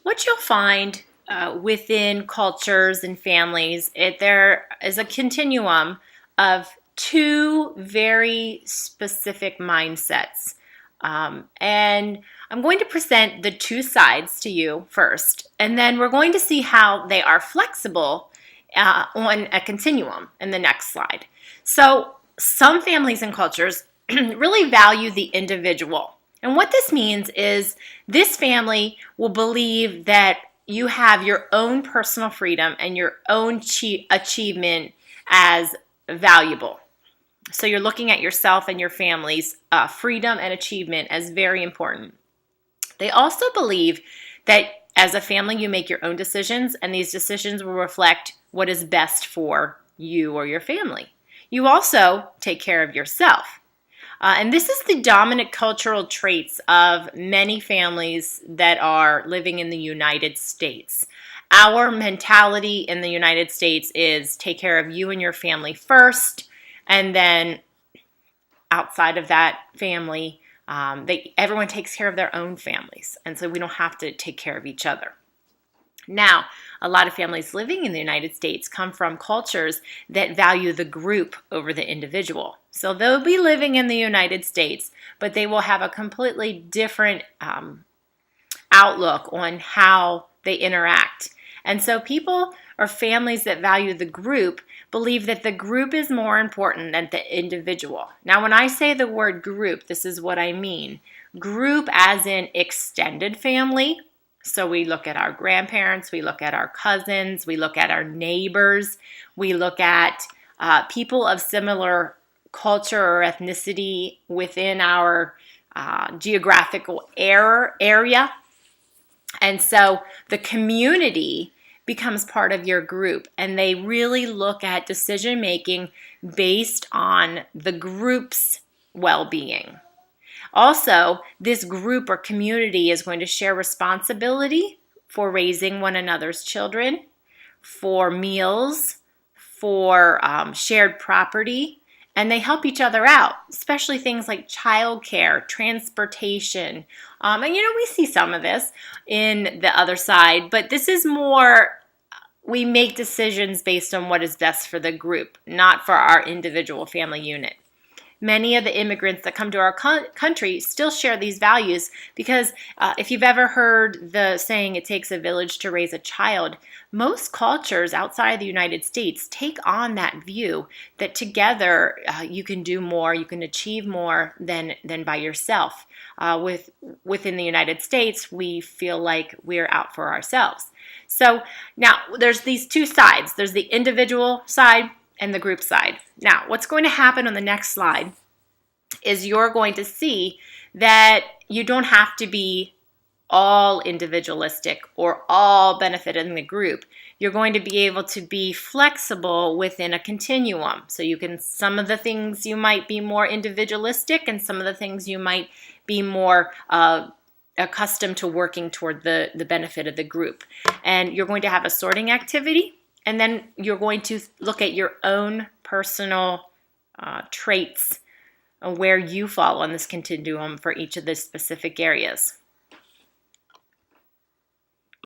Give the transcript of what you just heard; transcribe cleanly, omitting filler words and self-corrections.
What you'll find within cultures and families, there is a continuum of two very specific mindsets. And I'm going to present the two sides to you first, and then we're going to see how they are flexible on a continuum in the next slide. So some families and cultures really value the individual. And what this means is this family will believe that you have your own personal freedom and your own achievement as valuable. So you're looking at yourself and your family's freedom and achievement as very important. They also believe that as a family, you make your own decisions, and these decisions will reflect what is best for you or your family. You also take care of yourself. And this is the dominant cultural traits of many families that are living in the United States. Our mentality in the United States is take care of you and your family first, and then outside of that family, everyone takes care of their own families, and so we don't have to take care of each other. Now, a lot of families living in the United States come from cultures that value the group over the individual. So they'll be living in the United States, but they will have a completely different outlook on how they interact. And so people or families that value the group believe that the group is more important than the individual. Now, when I say the word group, this is what I mean. Group as in extended family. So we look at our grandparents, we look at our cousins, we look at our neighbors, we look at people of similar culture or ethnicity within our geographical area. And so the community becomes part of your group, and they really look at decision making based on the group's well-being. Also, this group or community is going to share responsibility for raising one another's children, for meals, for shared property, and they help each other out, especially things like childcare, transportation. And we see some of this in the other side, but this is more, we make decisions based on what is best for the group, not for our individual family unit. Many of the immigrants that come to our country still share these values because if you've ever heard the saying, it takes a village to raise a child, most cultures outside the United States take on that view that together you can do more, you can achieve more than by yourself. Within the United States, we feel like we're out for ourselves. So now there's these two sides. There's the individual side and the group side. Now, what's going to happen on the next slide is you're going to see that you don't have to be all individualistic or all benefiting the group. You're going to be able to be flexible within a continuum. So some of the things you might be more individualistic, and some of the things you might be more accustomed to working toward the benefit of the group. And you're going to have a sorting activity. And then you're going to look at your own personal traits, where you fall on this continuum for each of the specific areas.